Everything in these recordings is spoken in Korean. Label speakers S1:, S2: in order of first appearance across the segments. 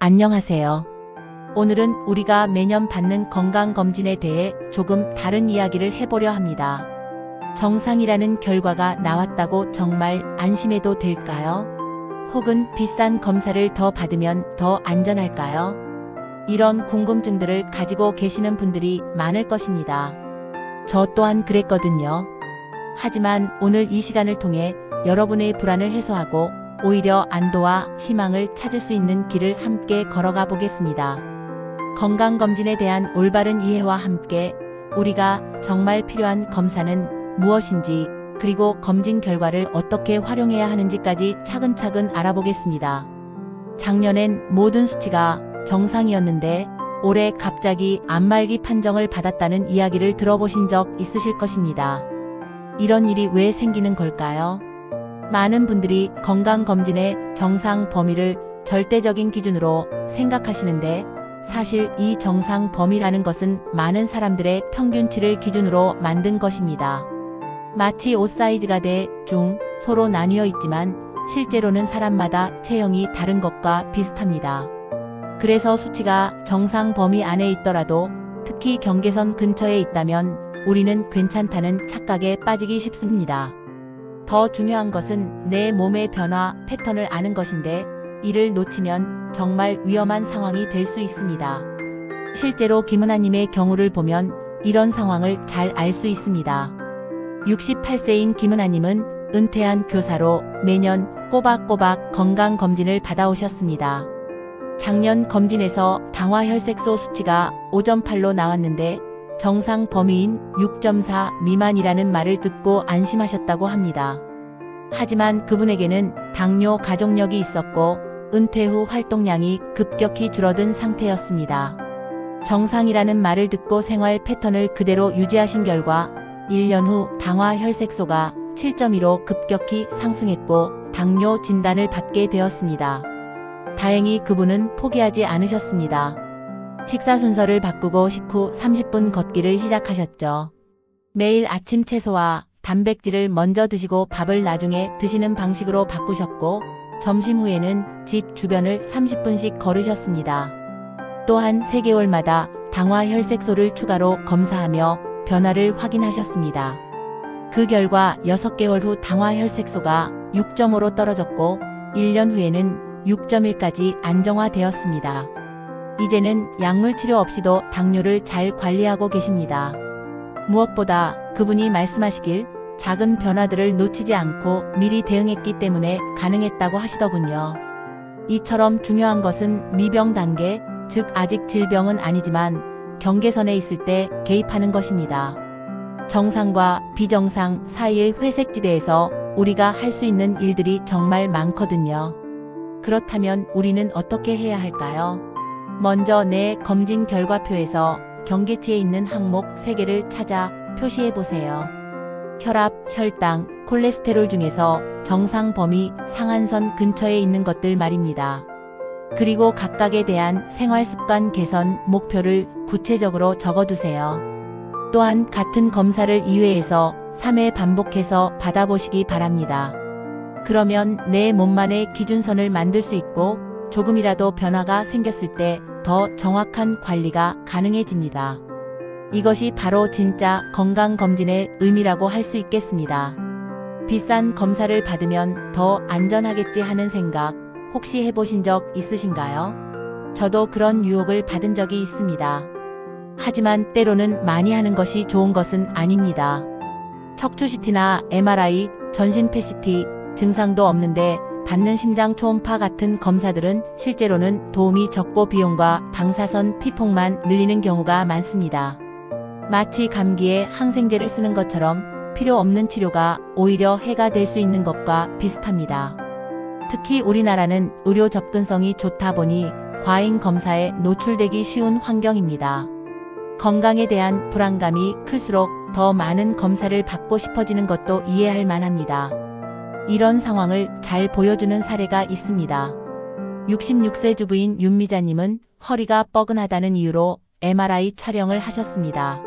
S1: 안녕하세요. 오늘은 우리가 매년 받는 건강검진에 대해 조금 다른 이야기를 해보려 합니다. 정상이라는 결과가 나왔다고 정말 안심해도 될까요? 혹은 비싼 검사를 더 받으면 더 안전할까요? 이런 궁금증들을 가지고 계시는 분들이 많을 것입니다. 저 또한 그랬거든요. 하지만 오늘 이 시간을 통해 여러분의 불안을 해소하고 오히려 안도와 희망을 찾을 수 있는 길을 함께 걸어가 보겠습니다. 건강검진에 대한 올바른 이해와 함께 우리가 정말 필요한 검사는 무엇인지, 그리고 검진 결과를 어떻게 활용해야 하는지까지 차근차근 알아보겠습니다. 작년엔 모든 수치가 정상이었는데 올해 갑자기 암말기 판정을 받았다는 이야기를 들어보신 적 있으실 것입니다. 이런 일이 왜 생기는 걸까요? 많은 분들이 건강검진의 정상 범위를 절대적인 기준으로 생각하시는데, 사실 이 정상 범위라는 것은 많은 사람들의 평균치를 기준으로 만든 것입니다. 마치 옷 사이즈가 대, 중, 소로 나뉘어 있지만 실제로는 사람마다 체형이 다른 것과 비슷합니다. 그래서 수치가 정상 범위 안에 있더라도 특히 경계선 근처에 있다면 우리는 괜찮다는 착각에 빠지기 쉽습니다. 더 중요한 것은 내 몸의 변화 패턴을 아는 것인데, 이를 놓치면 정말 위험한 상황이 될 수 있습니다. 실제로 김은아님의 경우를 보면 이런 상황을 잘 알 수 있습니다. 68세인 김은아님은 은퇴한 교사로 매년 꼬박꼬박 건강검진을 받아오셨습니다. 작년 검진에서 당화혈색소 수치가 5.8로 나왔는데 정상 범위인 6.4 미만이라는 말을 듣고 안심하셨다고 합니다. 하지만 그분에게는 당뇨 가족력이 있었고 은퇴 후 활동량이 급격히 줄어든 상태였습니다. 정상이라는 말을 듣고 생활 패턴을 그대로 유지하신 결과 1년 후 당화혈색소가 7.2로 급격히 상승했고 당뇨 진단을 받게 되었습니다. 다행히 그분은 포기하지 않으셨습니다. 식사 순서를 바꾸고 식후 30분 걷기를 시작하셨죠. 매일 아침 채소와 단백질을 먼저 드시고 밥을 나중에 드시는 방식으로 바꾸셨고, 점심 후에는 집 주변을 30분씩 걸으셨습니다. 또한 3개월마다 당화혈색소를 추가로 검사하며 변화를 확인하셨습니다. 그 결과 6개월 후 당화혈색소가 6.5로 떨어졌고 1년 후에는 6.1까지 안정화되었습니다. 이제는 약물 치료 없이도 당뇨를 잘 관리하고 계십니다. 무엇보다 그분이 말씀하시길 작은 변화들을 놓치지 않고 미리 대응했기 때문에 가능했다고 하시더군요. 이처럼 중요한 것은 미병 단계, 즉 아직 질병은 아니지만 경계선에 있을 때 개입하는 것입니다. 정상과 비정상 사이의 회색지대에서 우리가 할 수 있는 일들이 정말 많거든요. 그렇다면 우리는 어떻게 해야 할까요? 먼저 내 검진 결과표에서 경계치에 있는 항목 3개를 찾아 표시해 보세요. 혈압, 혈당, 콜레스테롤 중에서 정상 범위 상한선 근처에 있는 것들 말입니다. 그리고 각각에 대한 생활습관 개선 목표를 구체적으로 적어두세요. 또한 같은 검사를 2회에서 3회 반복해서 받아보시기 바랍니다. 그러면 내 몸만의 기준선을 만들 수 있고 조금이라도 변화가 생겼을 때 더 정확한 관리가 가능해집니다. 이것이 바로 진짜 건강검진의 의미라고 할 수 있겠습니다. 비싼 검사를 받으면 더 안전하겠지 하는 생각 혹시 해보신 적 있으신가요? 저도 그런 유혹을 받은 적이 있습니다. 하지만 때로는 많이 하는 것이 좋은 것은 아닙니다. 척추 CT나 MRI, 전신 PET 증상도 없는데 받는 심장 초음파 같은 검사들은 실제로는 도움이 적고 비용과 방사선 피폭만 늘리는 경우가 많습니다. 마치 감기에 항생제를 쓰는 것처럼 필요 없는 치료가 오히려 해가 될 수 있는 것과 비슷합니다. 특히 우리나라는 의료 접근성이 좋다 보니 과잉 검사에 노출되기 쉬운 환경입니다. 건강에 대한 불안감이 클수록 더 많은 검사를 받고 싶어지는 것도 이해할 만합니다. 이런 상황을 잘 보여주는 사례가 있습니다. 66세 주부인 윤미자님은 허리가 뻐근하다는 이유로 MRI 촬영을 하셨습니다.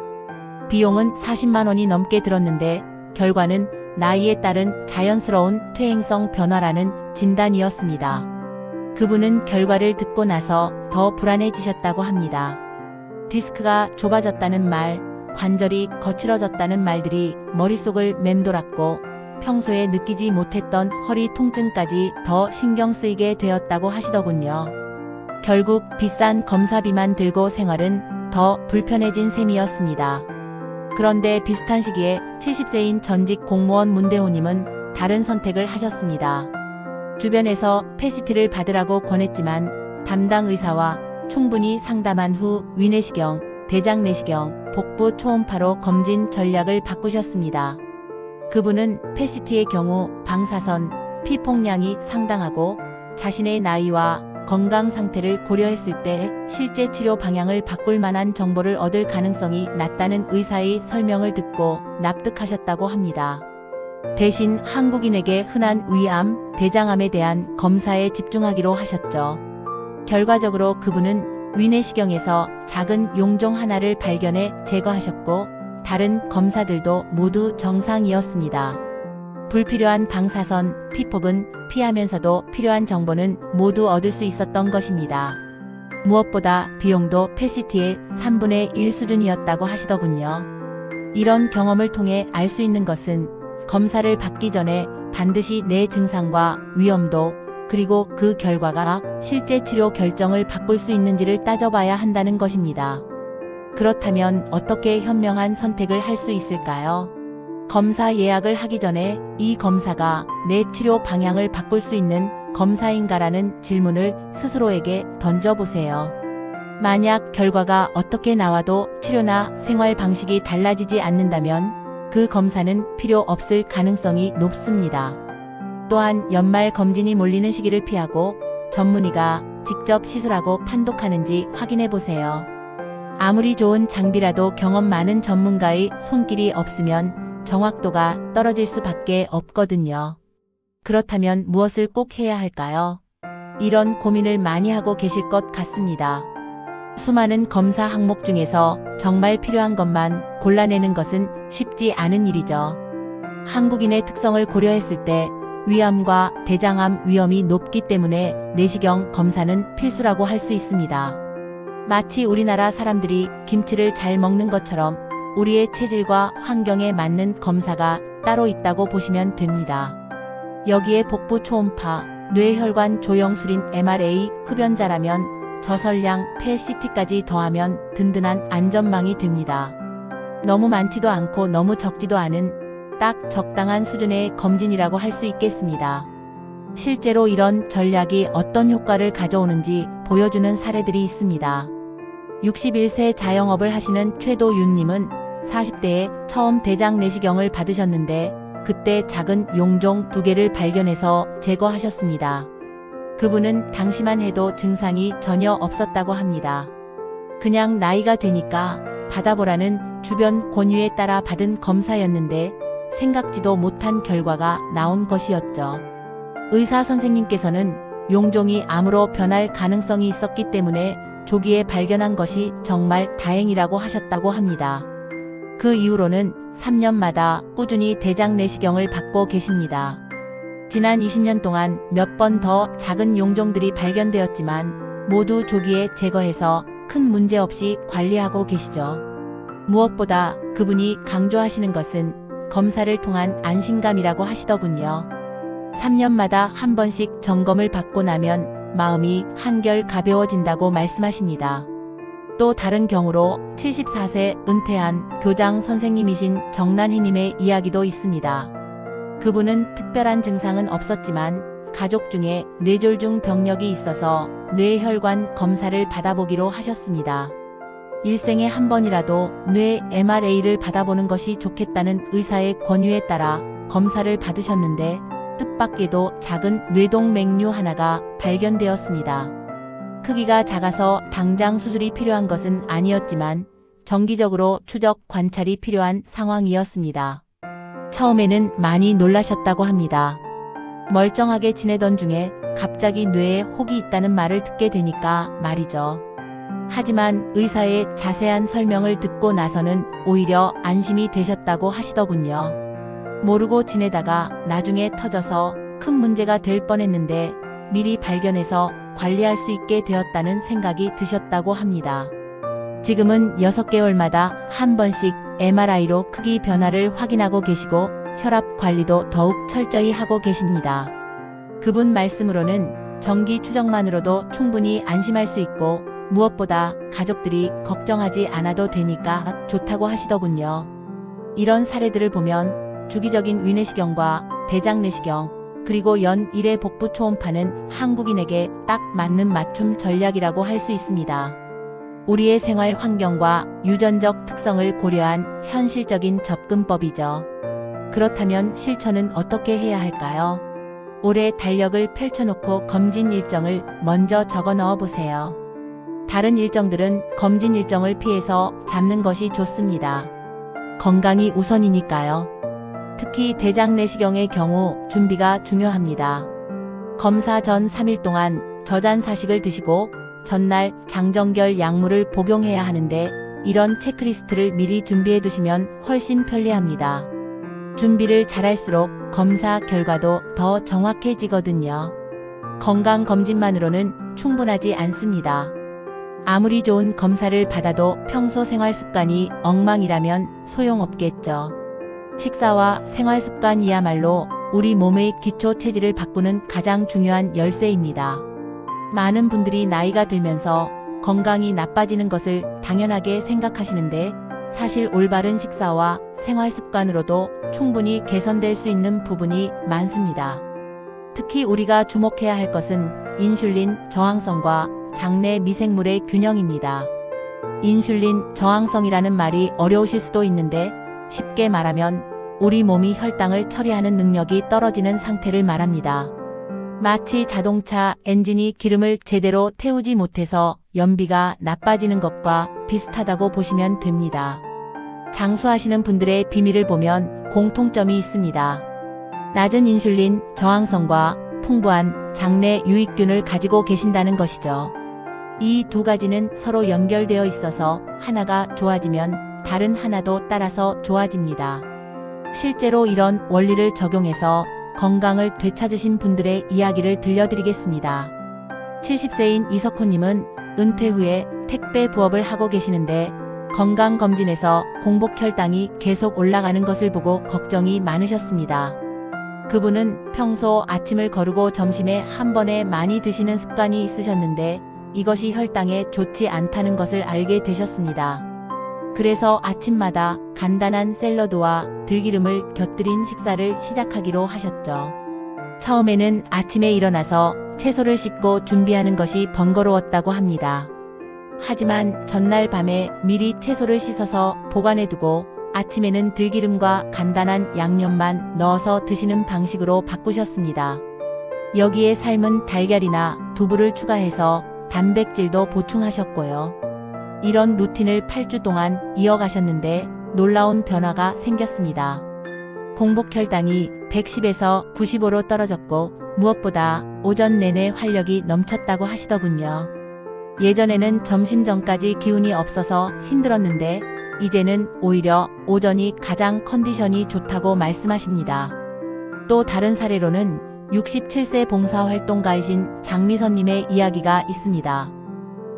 S1: 비용은 40만 원이 넘게 들었는데 결과는 나이에 따른 자연스러운 퇴행성 변화라는 진단이었습니다. 그분은 결과를 듣고 나서 더 불안해지셨다고 합니다. 디스크가 좁아졌다는 말, 관절이 거칠어졌다는 말들이 머릿속을 맴돌았고 평소에 느끼지 못했던 허리 통증까지 더 신경 쓰이게 되었다고 하시더군요. 결국 비싼 검사비만 들고 생활은 더 불편해진 셈이었습니다. 그런데 비슷한 시기에 70세인 전직 공무원 문대호님은 다른 선택을 하셨습니다. 주변에서 PET를 받으라고 권했지만 담당 의사와 충분히 상담한 후 위내시경, 대장 내시경, 복부 초음파로 검진 전략을 바꾸셨습니다. 그분은 PET의 경우 방사선, 피 폭량이 상당하고 자신의 나이와 건강 상태를 고려했을 때 실제 치료 방향을 바꿀 만한 정보를 얻을 가능성이 낮다는 의사의 설명을 듣고 납득하셨다고 합니다. 대신 한국인에게 흔한 위암, 대장암에 대한 검사에 집중하기로 하셨죠. 결과적으로 그분은 위내시경에서 작은 용종 하나를 발견해 제거하셨고 다른 검사들도 모두 정상이었습니다. 불필요한 방사선, 피폭은 피하면서도 필요한 정보는 모두 얻을 수 있었던 것입니다. 무엇보다 비용도 PET의 3분의 1 수준이었다고 하시더군요. 이런 경험을 통해 알 수 있는 것은 검사를 받기 전에 반드시 내 증상과 위험도 그리고 그 결과가 실제 치료 결정을 바꿀 수 있는지를 따져봐야 한다는 것입니다. 그렇다면 어떻게 현명한 선택을 할 수 있을까요? 검사 예약을 하기 전에 이 검사가 내 치료 방향을 바꿀 수 있는 검사인가라는 질문을 스스로에게 던져보세요. 만약 결과가 어떻게 나와도 치료나 생활 방식이 달라지지 않는다면 그 검사는 필요 없을 가능성이 높습니다. 또한 연말 검진이 몰리는 시기를 피하고 전문의가 직접 시술하고 판독하는지 확인해 보세요. 아무리 좋은 장비라도 경험 많은 전문가의 손길이 없으면 정확도가 떨어질 수밖에 없거든요. 그렇다면 무엇을 꼭 해야 할까요? 이런 고민을 많이 하고 계실 것 같습니다. 수많은 검사 항목 중에서 정말 필요한 것만 골라내는 것은 쉽지 않은 일이죠. 한국인의 특성을 고려했을 때 위암과 대장암 위험이 높기 때문에 내시경 검사는 필수라고 할 수 있습니다. 마치 우리나라 사람들이 김치를 잘 먹는 것처럼 우리의 체질과 환경에 맞는 검사가 따로 있다고 보시면 됩니다. 여기에 복부 초음파, 뇌혈관 조영술인 MRA, 흡연자라면 저설량 PET까지 더하면 든든한 안전망이 됩니다. 너무 많지도 않고 너무 적지도 않은 딱 적당한 수준의 검진이라고 할 수 있겠습니다. 실제로 이런 전략이 어떤 효과를 가져오는지 보여주는 사례들이 있습니다. 61세 자영업을 하시는 최도윤님은 40대에 처음 대장 내시경을 받으셨는데 그때 작은 용종 2개를 발견해서 제거하셨습니다. 그분은 당시만 해도 증상이 전혀 없었다고 합니다. 그냥 나이가 되니까 받아보라는 주변 권유에 따라 받은 검사였는데 생각지도 못한 결과가 나온 것이었죠. 의사 선생님께서는 용종이 암으로 변할 가능성이 있었기 때문에 조기에 발견한 것이 정말 다행이라고 하셨다고 합니다. 그 이후로는 3년마다 꾸준히 대장 내시경을 받고 계십니다. 지난 20년 동안 몇 번 더 작은 용종들이 발견되었지만 모두 조기에 제거해서 큰 문제 없이 관리하고 계시죠. 무엇보다 그분이 강조하시는 것은 검사를 통한 안심감이라고 하시더군요. 3년마다 한 번씩 점검을 받고 나면 마음이 한결 가벼워진다고 말씀하십니다. 또 다른 경우로 74세 은퇴한 교장 선생님이신 정란희님의 이야기도 있습니다. 그분은 특별한 증상은 없었지만 가족 중에 뇌졸중 병력이 있어서 뇌혈관 검사를 받아보기로 하셨습니다. 일생에 한 번이라도 뇌 MRA를 받아보는 것이 좋겠다는 의사의 권유에 따라 검사를 받으셨는데 뜻밖에도 작은 뇌동맥류 하나가 발견되었습니다. 크기가 작아서 당장 수술이 필요한 것은 아니었지만 정기적으로 추적 관찰이 필요한 상황이었습니다. 처음에는 많이 놀라셨다고 합니다. 멀쩡하게 지내던 중에 갑자기 뇌에 혹이 있다는 말을 듣게 되니까 말이죠. 하지만 의사의 자세한 설명을 듣고 나서는 오히려 안심이 되셨다고 하시더군요. 모르고 지내다가 나중에 터져서 큰 문제가 될 뻔했는데 미리 발견해서 관리할 수 있게 되었다는 생각이 드셨다고 합니다. 지금은 6개월마다 한 번씩 MRI로 크기 변화를 확인하고 계시고 혈압 관리도 더욱 철저히 하고 계십니다. 그분 말씀으로는 정기 추적만으로도 충분히 안심할 수 있고 무엇보다 가족들이 걱정하지 않아도 되니까 좋다고 하시더군요. 이런 사례들을 보면 주기적인 위내시경과 대장내시경 그리고 연 1회 복부 초음파는 한국인에게 딱 맞는 맞춤 전략이라고 할 수 있습니다. 우리의 생활 환경과 유전적 특성을 고려한 현실적인 접근법이죠. 그렇다면 실천은 어떻게 해야 할까요? 올해 달력을 펼쳐놓고 검진 일정을 먼저 적어 넣어 보세요. 다른 일정들은 검진 일정을 피해서 잡는 것이 좋습니다. 건강이 우선이니까요. 특히 대장내시경의 경우 준비가 중요합니다. 검사 전 3일 동안 저잔사식을 드시고 전날 장정결 약물을 복용해야 하는데 이런 체크리스트를 미리 준비해 두시면 훨씬 편리합니다. 준비를 잘할수록 검사 결과도 더 정확해지거든요. 건강검진만으로는 충분하지 않습니다. 아무리 좋은 검사를 받아도 평소 생활습관이 엉망이라면 소용없겠죠. 식사와 생활습관이야말로 우리 몸의 기초 체질을 바꾸는 가장 중요한 열쇠입니다. 많은 분들이 나이가 들면서 건강이 나빠지는 것을 당연하게 생각하시는데 사실 올바른 식사와 생활습관으로도 충분히 개선될 수 있는 부분이 많습니다. 특히 우리가 주목해야 할 것은 인슐린 저항성과 장내 미생물의 균형입니다. 인슐린 저항성이라는 말이 어려우실 수도 있는데 쉽게 말하면 우리 몸이 혈당을 처리하는 능력이 떨어지는 상태를 말합니다. 마치 자동차 엔진이 기름을 제대로 태우지 못해서 연비가 나빠지는 것과 비슷하다고 보시면 됩니다. 장수하시는 분들의 비밀을 보면 공통점이 있습니다. 낮은 인슐린 저항성과 풍부한 장내 유익균을 가지고 계신다는 것이죠. 이 두 가지는 서로 연결되어 있어서 하나가 좋아지면 다른 하나도 따라서 좋아집니다. 실제로 이런 원리를 적용해서 건강을 되찾으신 분들의 이야기를 들려드리겠습니다. 70세인 이석호님은 은퇴 후에 택배 부업을 하고 계시는데 건강검진에서 공복혈당이 계속 올라가는 것을 보고 걱정이 많으셨습니다. 그분은 평소 아침을 거르고 점심에 한 번에 많이 드시는 습관이 있으셨는데 이것이 혈당에 좋지 않다는 것을 알게 되셨습니다. 그래서 아침마다 간단한 샐러드와 들기름을 곁들인 식사를 시작하기로 하셨죠. 처음에는 아침에 일어나서 채소를 씻고 준비하는 것이 번거로웠다고 합니다. 하지만 전날 밤에 미리 채소를 씻어서 보관해두고 아침에는 들기름과 간단한 양념만 넣어서 드시는 방식으로 바꾸셨습니다. 여기에 삶은 달걀이나 두부를 추가해서 단백질도 보충하셨고요. 이런 루틴을 8주 동안 이어가셨는데 놀라운 변화가 생겼습니다. 공복혈당이 110에서 95로 떨어졌고 무엇보다 오전 내내 활력이 넘쳤다고 하시더군요. 예전에는 점심 전까지 기운이 없어서 힘들었는데 이제는 오히려 오전이 가장 컨디션이 좋다고 말씀하십니다. 또 다른 사례로는 67세 봉사활동가이신 장미선님의 이야기가 있습니다.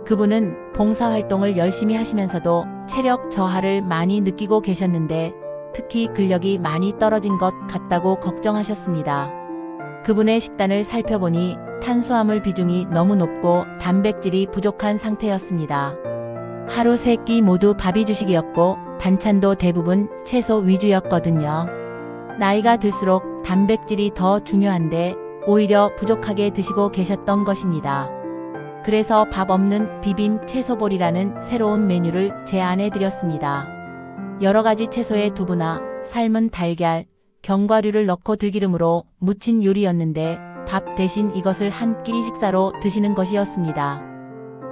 S1: 그분은 봉사활동을 열심히 하시면서도 체력 저하를 많이 느끼고 계셨는데 특히 근력이 많이 떨어진 것 같다고 걱정하셨습니다. 그분의 식단을 살펴보니 탄수화물 비중이 너무 높고 단백질이 부족한 상태였습니다. 하루 3끼 모두 밥이 주식이었고 반찬도 대부분 채소 위주였거든요. 나이가 들수록 단백질이 더 중요한데 오히려 부족하게 드시고 계셨던 것입니다. 그래서 밥 없는 비빔 채소볼이라는 새로운 메뉴를 제안해드렸습니다. 여러가지 채소에 두부나 삶은 달걀, 견과류를 넣고 들기름으로 무친 요리였는데 밥 대신 이것을 한 끼 식사로 드시는 것이었습니다.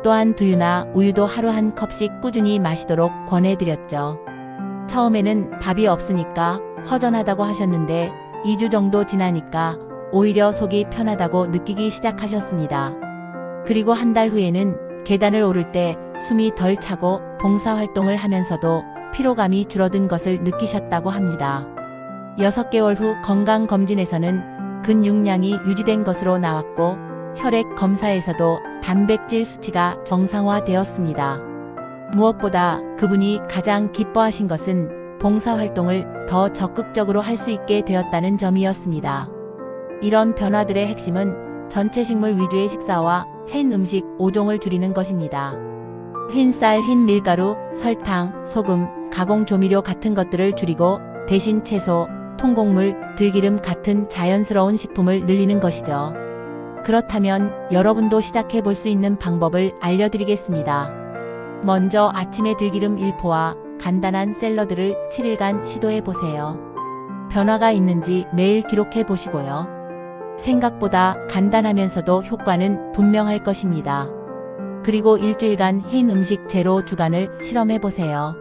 S1: 또한 두유나 우유도 하루 한 컵씩 꾸준히 마시도록 권해드렸죠. 처음에는 밥이 없으니까 허전하다고 하셨는데 2주 정도 지나니까 오히려 속이 편하다고 느끼기 시작하셨습니다. 그리고 한 달 후에는 계단을 오를 때 숨이 덜 차고 봉사활동을 하면서도 피로감이 줄어든 것을 느끼셨다고 합니다. 6개월 후 건강검진에서는 근육량이 유지된 것으로 나왔고 혈액 검사에서도 단백질 수치가 정상화되었습니다. 무엇보다 그분이 가장 기뻐하신 것은 봉사활동을 더 적극적으로 할 수 있게 되었다는 점이었습니다. 이런 변화들의 핵심은 전체 식물 위주의 식사와 흰 음식 5종을 줄이는 것입니다. 흰 쌀, 흰 밀가루, 설탕, 소금, 가공 조미료 같은 것들을 줄이고 대신 채소, 통곡물, 들기름 같은 자연스러운 식품을 늘리는 것이죠. 그렇다면 여러분도 시작해 볼 수 있는 방법을 알려드리겠습니다. 먼저 아침에 들기름 1포와 간단한 샐러드를 7일간 시도해 보세요. 변화가 있는지 매일 기록해 보시고요. 생각보다 간단하면서도 효과는 분명할 것입니다. 그리고 일주일간 흰 음식 제로 주간을 실험해 보세요.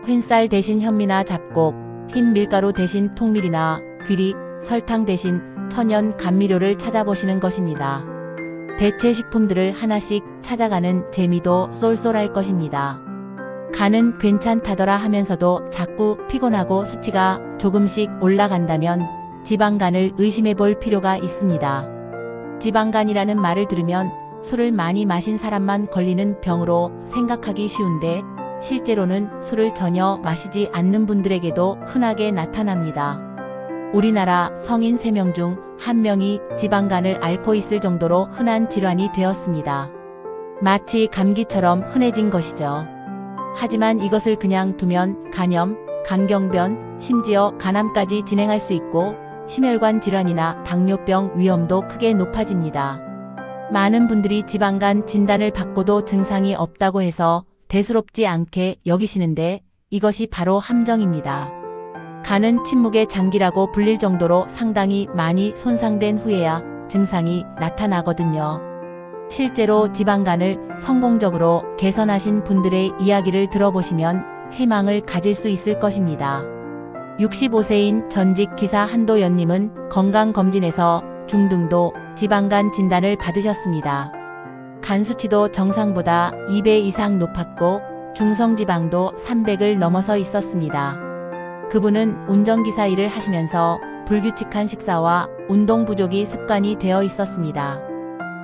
S1: 흰쌀 대신 현미나 잡곡, 흰 밀가루 대신 통밀이나 귀리, 설탕 대신 천연 감미료를 찾아보시는 것입니다. 대체 식품들을 하나씩 찾아가는 재미도 쏠쏠할 것입니다. 간은 괜찮다더라 하면서도 자꾸 피곤하고 수치가 조금씩 올라간다면 지방간을 의심해 볼 필요가 있습니다. 지방간이라는 말을 들으면 술을 많이 마신 사람만 걸리는 병으로 생각하기 쉬운데 실제로는 술을 전혀 마시지 않는 분들에게도 흔하게 나타납니다. 우리나라 성인 3명 중 1명이 지방간을 앓고 있을 정도로 흔한 질환이 되었습니다. 마치 감기처럼 흔해진 것이죠. 하지만 이것을 그냥 두면 간염, 간경변, 심지어 간암까지 진행할 수 있고 심혈관 질환이나 당뇨병 위험도 크게 높아집니다. 많은 분들이 지방간 진단을 받고도 증상이 없다고 해서 대수롭지 않게 여기시는데 이것이 바로 함정입니다. 간은 침묵의 장기라고 불릴 정도로 상당히 많이 손상된 후에야 증상이 나타나거든요. 실제로 지방간을 성공적으로 개선하신 분들의 이야기를 들어보시면 희망을 가질 수 있을 것입니다. 65세인 전직 기사 한도연님은 건강검진에서 중등도 지방간 진단을 받으셨습니다. 간 수치도 정상보다 2배 이상 높았고 중성지방도 300을 넘어서 있었습니다. 그분은 운전기사 일을 하시면서 불규칙한 식사와 운동 부족이 습관이 되어 있었습니다.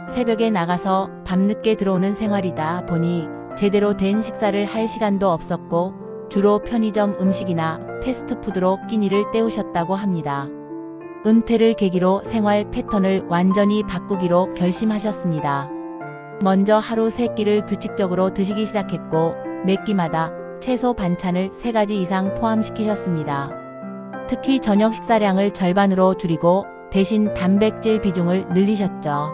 S1: 새벽에 나가서 밤늦게 들어오는 생활이다 보니 제대로 된 식사를 할 시간도 없었고 주로 편의점 음식이나 패스트푸드로 끼니를 때우셨다고 합니다. 은퇴를 계기로 생활 패턴을 완전히 바꾸기로 결심하셨습니다. 먼저 하루 3끼를 규칙적으로 드시기 시작했고 매 끼마다 채소 반찬을 3가지 이상 포함시키셨습니다. 특히 저녁 식사량을 절반으로 줄이고 대신 단백질 비중을 늘리셨죠.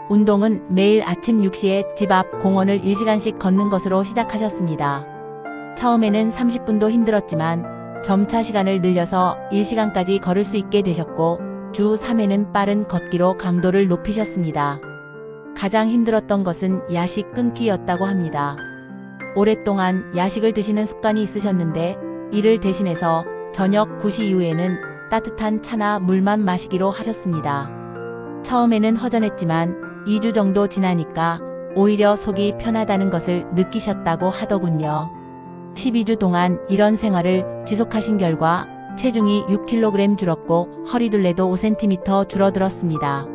S1: 운동은 매일 아침 6시에 집 앞 공원을 1시간씩 걷는 것으로 시작하셨습니다. 처음에는 30분도 힘들었지만 점차 시간을 늘려서 1시간까지 걸을 수 있게 되셨고 주 3회는 빠른 걷기로 강도를 높이셨습니다. 가장 힘들었던 것은 야식 끊기였다고 합니다. 오랫동안 야식을 드시는 습관이 있으셨는데 이를 대신해서 저녁 9시 이후에는 따뜻한 차나 물만 마시기로 하셨습니다. 처음에는 허전했지만 2주 정도 지나니까 오히려 속이 편하다는 것을 느끼셨다고 하더군요. 12주 동안 이런 생활을 지속하신 결과 체중이 6kg 줄었고 허리둘레도 5cm 줄어들었습니다.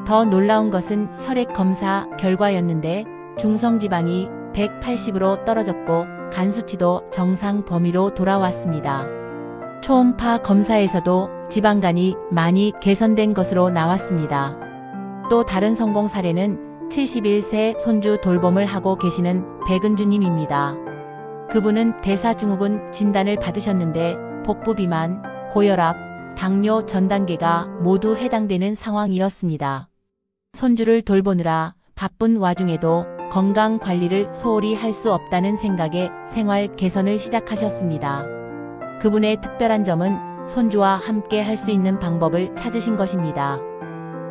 S1: 더 놀라운 것은 혈액 검사 결과였는데 중성지방이 180으로 떨어졌고 간 수치도 정상 범위로 돌아왔습니다. 초음파 검사에서도 지방간이 많이 개선된 것으로 나왔습니다. 또 다른 성공 사례는 71세 손주 돌봄을 하고 계시는 백은주님입니다. 그분은 대사증후군 진단을 받으셨는데 복부 비만, 고혈압, 당뇨 전 단계가 모두 해당되는 상황이었습니다. 손주를 돌보느라 바쁜 와중에도 건강 관리를 소홀히 할 수 없다는 생각에 생활 개선을 시작하셨습니다. 그분의 특별한 점은 손주와 함께 할 수 있는 방법을 찾으신 것입니다.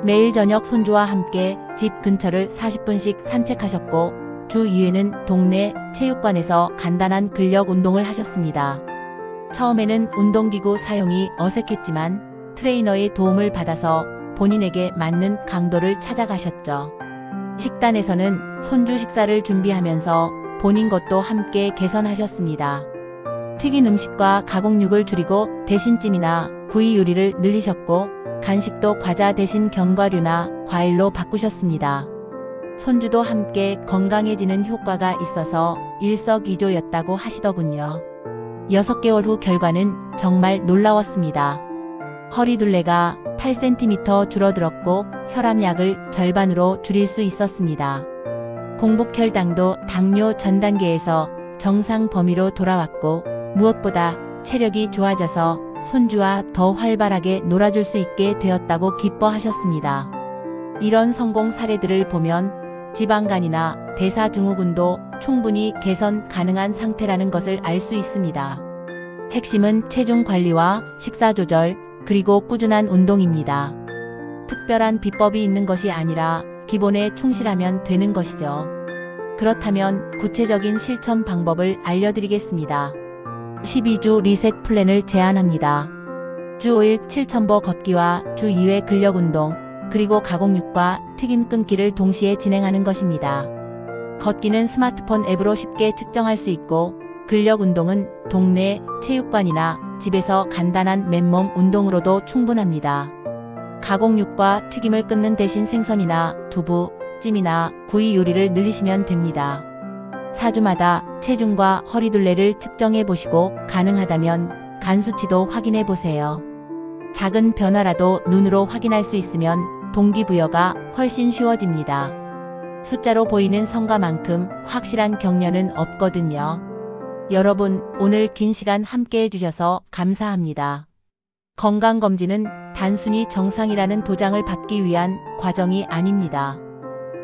S1: 매일 저녁 손주와 함께 집 근처를 40분씩 산책하셨고 주 2회는 동네 체육관에서 간단한 근력 운동을 하셨습니다. 처음에는 운동기구 사용이 어색했지만 트레이너의 도움을 받아서 본인에게 맞는 강도를 찾아가셨죠. 식단에서는 손주 식사를 준비하면서 본인 것도 함께 개선하셨습니다. 튀긴 음식과 가공육을 줄이고 대신 찜이나 구이 요리를 늘리셨고 간식도 과자 대신 견과류나 과일로 바꾸셨습니다. 손주도 함께 건강해지는 효과가 있어서 일석이조였다고 하시더군요. 6개월 후 결과는 정말 놀라웠습니다. 허리둘레가 8cm 줄어들었고 혈압약을 절반으로 줄일 수 있었습니다. 공복혈당도 당뇨 전 단계에서 정상 범위로 돌아왔고 무엇보다 체력이 좋아져서 손주와 더 활발하게 놀아줄 수 있게 되었다고 기뻐하셨습니다. 이런 성공 사례들을 보면 지방간이나 대사증후군도 충분히 개선 가능한 상태라는 것을 알 수 있습니다. 핵심은 체중 관리와 식사 조절, 그리고 꾸준한 운동입니다. 특별한 비법이 있는 것이 아니라 기본에 충실하면 되는 것이죠. 그렇다면 구체적인 실천 방법을 알려드리겠습니다. 12주 리셋 플랜을 제안합니다. 주 5일 7,000보 걷기와 주 2회 근력운동, 그리고 가공육과 튀김 끊기를 동시에 진행하는 것입니다. 걷기는 스마트폰 앱으로 쉽게 측정할 수 있고 근력운동은 동네 체육관이나 집에서 간단한 맨몸 운동으로도 충분합니다. 가공육과 튀김을 끊는 대신 생선이나 두부, 찜이나 구이 요리를 늘리시면 됩니다. 4주마다 체중과 허리둘레를 측정해 보시고 가능하다면 간 수치도 확인해 보세요. 작은 변화라도 눈으로 확인할 수 있으면 동기부여가 훨씬 쉬워집니다. 숫자로 보이는 성과만큼 확실한 격려는 없거든요. 여러분, 오늘 긴 시간 함께 해주셔서 감사합니다. 건강검진은 단순히 정상이라는 도장을 받기 위한 과정이 아닙니다.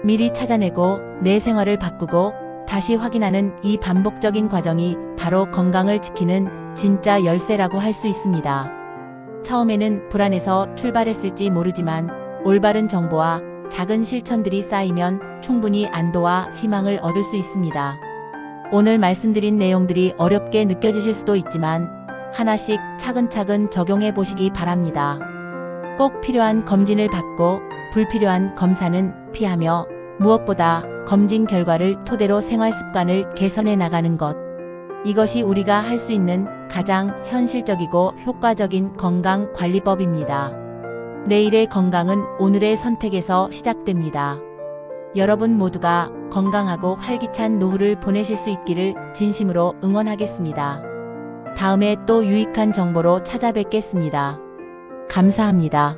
S1: 미리 찾아내고 내 생활을 바꾸고 다시 확인하는 이 반복적인 과정이 바로 건강을 지키는 진짜 열쇠라고 할 수 있습니다. 처음에는 불안해서 출발했을지 모르지만 올바른 정보와 작은 실천들이 쌓이면 충분히 안도와 희망을 얻을 수 있습니다. 오늘 말씀드린 내용들이 어렵게 느껴지실 수도 있지만 하나씩 차근차근 적용해 보시기 바랍니다. 꼭 필요한 검진을 받고 불필요한 검사는 피하며 무엇보다 검진 결과를 토대로 생활 습관을 개선해 나가는 것. 이것이 우리가 할 수 있는 가장 현실적이고 효과적인 건강 관리법입니다. 내일의 건강은 오늘의 선택에서 시작됩니다. 여러분 모두가 건강하고 활기찬 노후를 보내실 수 있기를 진심으로 응원하겠습니다. 다음에 또 유익한 정보로 찾아뵙겠습니다. 감사합니다.